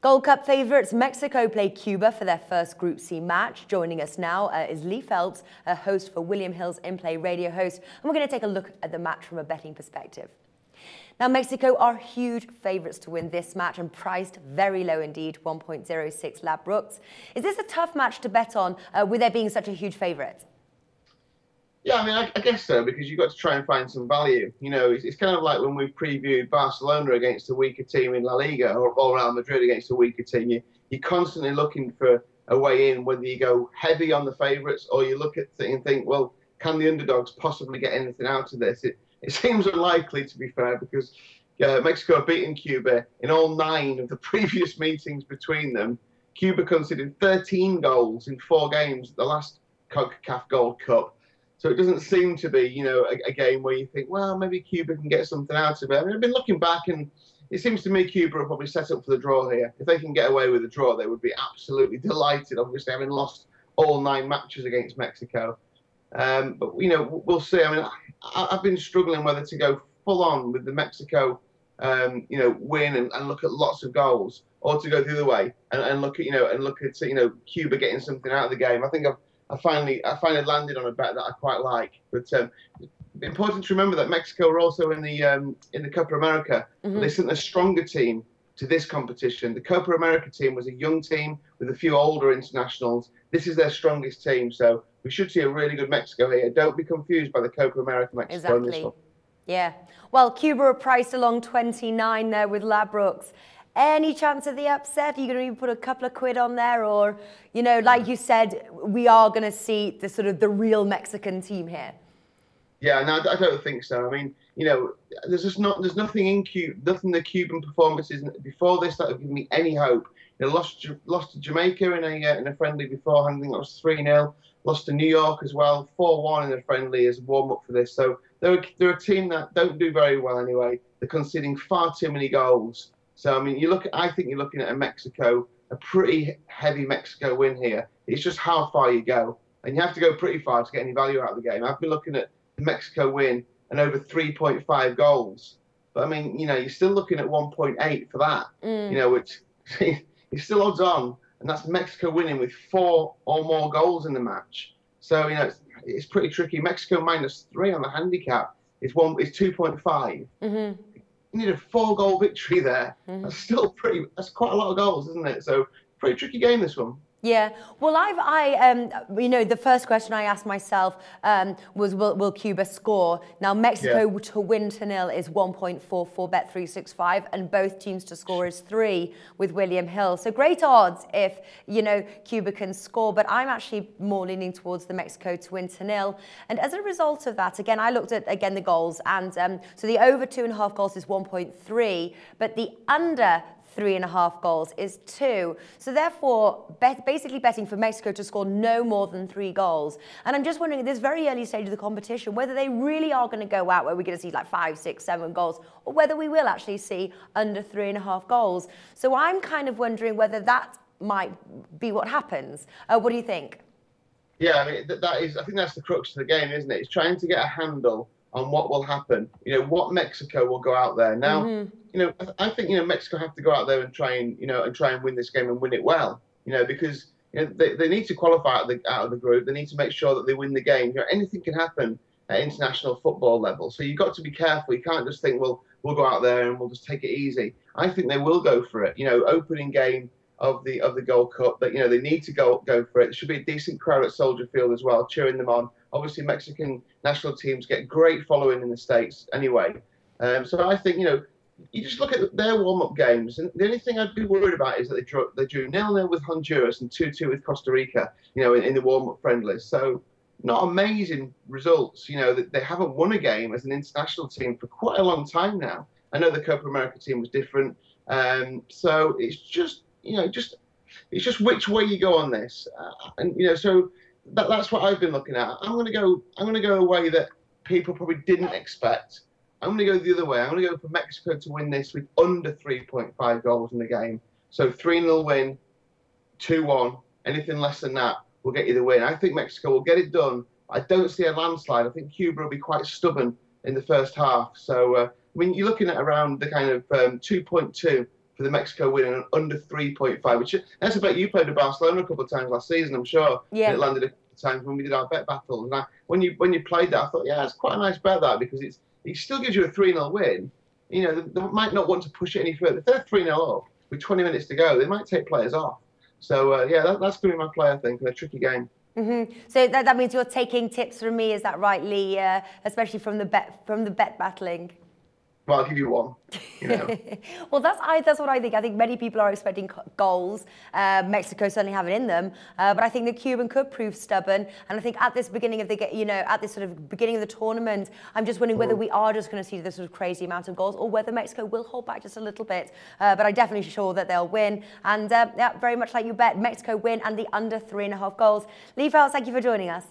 Gold Cup favourites Mexico play Cuba for their first Group C match. Joining us now is Lee Phelps, a host for William Hill's In Play radio host, and we're going to take a look at the match from a betting perspective. Now, Mexico are huge favourites to win this match and priced very low indeed, 1.06 Ladbrokes. Is this a tough match to bet on with there being such a huge favourite? Yeah, I mean, I guess so, because you've got to try and find some value. You know, it's kind of like when we previewed Barcelona against a weaker team in La Liga or Real Madrid against a weaker team. You're constantly looking for a way in, whether you go heavy on the favourites or you look at it and think, well, can the underdogs possibly get anything out of this? It seems unlikely, to be fair, because Mexico have beaten Cuba in all 9 of the previous meetings between them. Cuba conceded 13 goals in 4 games at the last CONCACAF Gold Cup. So it doesn't seem to be, you know, a game where you think, well, maybe Cuba can get something out of it. I mean, I've been looking back, and it seems to me Cuba are probably set up for the draw here. If they can get away with a draw, they would be absolutely delighted, obviously, having lost all 9 matches against Mexico. But, you know, we'll see. I mean, I've been struggling whether to go full on with the Mexico, you know, win and look at lots of goals, or to go the other way and look at, Cuba getting something out of the game. I think I finally landed on a bet that I quite like. But important to remember that Mexico are also in the Copa America. Mm-hmm. They sent a stronger team to this competition. The Copa America team was a young team with a few older internationals. This is their strongest team, so we should see a really good Mexico here. Don't be confused by the Copa America Mexico in this one. Yeah. Well, Cuba are priced along 29 there with Ladbrokes. Any chance of the upset? Are you going to even put a couple of quid on there? Or, you know, like you said, we are going to see the real Mexican team here. Yeah, no, I don't think so. I mean, you know, there's nothing in the Cuban performances before this that have given me any hope. You know, lost to Jamaica in a friendly beforehand. I think that was 3-0. Lost to New York as well, 4-1 in a friendly as a warm up for this. So they're a team that don't do very well anyway. They're conceding far too many goals. So, I mean, I think you're looking at a pretty heavy Mexico win here. It's just how far you go. And you have to go pretty far to get any value out of the game. I've been looking at the Mexico win and over 3.5 goals. But, I mean, you know, you're still looking at 1.8 for that, you know, which is still odds on. And that's Mexico winning with 4 or more goals in the match. So, you know, it's pretty tricky. Mexico -3 on the handicap is 2.5. Mm-hmm. You need a 4-goal victory there. Mm-hmm. That's quite a lot of goals, isn't it? So pretty tricky game, this one. Yeah. Well, you know, the first question I asked myself was, will Cuba score? Now, Mexico to win to 0 is 1.44 Bet365, and both teams to score is 3 with William Hill. So great odds if, you know, Cuba can score, but I'm actually more leaning towards the Mexico to win to 0. And as a result of that, again, I looked at, the goals, and so the over 2.5 goals is 1.3, but the under 3.5 goals is 2. So therefore, basically betting for Mexico to score no more than 3 goals. And I'm just wondering at this very early stage of the competition, whether they really are going to go out where we're going to see like 5, 6, 7 goals, or whether we will actually see under 3.5 goals. So I'm kind of wondering whether that might be what happens. What do you think? Yeah, I mean, I think that's the crux of the game, isn't it? It's trying to get a handle on what will happen. You know, what Mexico will go out there. Now, you know, I think, you know, Mexico have to go out there and try and win this game and win it well. You know, because, you know, they need to qualify out of the group. They need to make sure that they win the game. You know, anything can happen at international football level. So you've got to be careful. You can't just think, well, we'll go out there and we'll just take it easy. I think they will go for it. You know, opening game of the Gold Cup, that, you know, they need to go for it. There should be a decent crowd at Soldier Field as well, cheering them on. Obviously, Mexican national teams get great following in the States anyway. So I think, you know, you just look at their warm-up games, and the only thing I'd be worried about is that they drew 0-0 with Honduras and 2-2 with Costa Rica, you know, in the warm-up friendlies. So not amazing results. You know, they haven't won a game as an international team for quite a long time now. I know the Copa America team was different. So it's just, you know, it's just which way you go on this. And, you know, so that's what I've been looking at. I'm going to go a way that people probably didn't expect. I'm going to go the other way. I'm going to go for Mexico to win this with under 3.5 goals in the game. So 3-0 win, 2-1. Anything less than that will get you the win. I think Mexico will get it done. I don't see a landslide. I think Cuba will be quite stubborn in the first half. So, I mean, you're looking at around the kind of 2.2 for the Mexico win and under 3.5, which that's a bet you played with Barcelona a couple of times last season, I'm sure. Yeah. And it landed a couple of times when we did our bet battles. And when you played that, I thought, yeah, it's quite a nice bet that, because it still gives you a 3-0 win. You know, they might not want to push it any further. If they're 3-0 up with 20 minutes to go, they might take players off. So yeah, that's going to be my play, I think, in a tricky game. So that means you're taking tips from me, is that right, Lee? Especially from the bet battling. Well, I'll give you one. You know. Well, that's what I think. I think many people are expecting goals. Mexico certainly have it in them, but I think the Cuban could prove stubborn. And I think at this beginning of at this sort of beginning of the tournament, I'm just wondering whether we are just going to see this sort of crazy amount of goals, or whether Mexico will hold back just a little bit. But I'm definitely sure that they'll win. And yeah, very much like you bet, Mexico win and the under 3.5 goals. Lee Fels, thank you for joining us.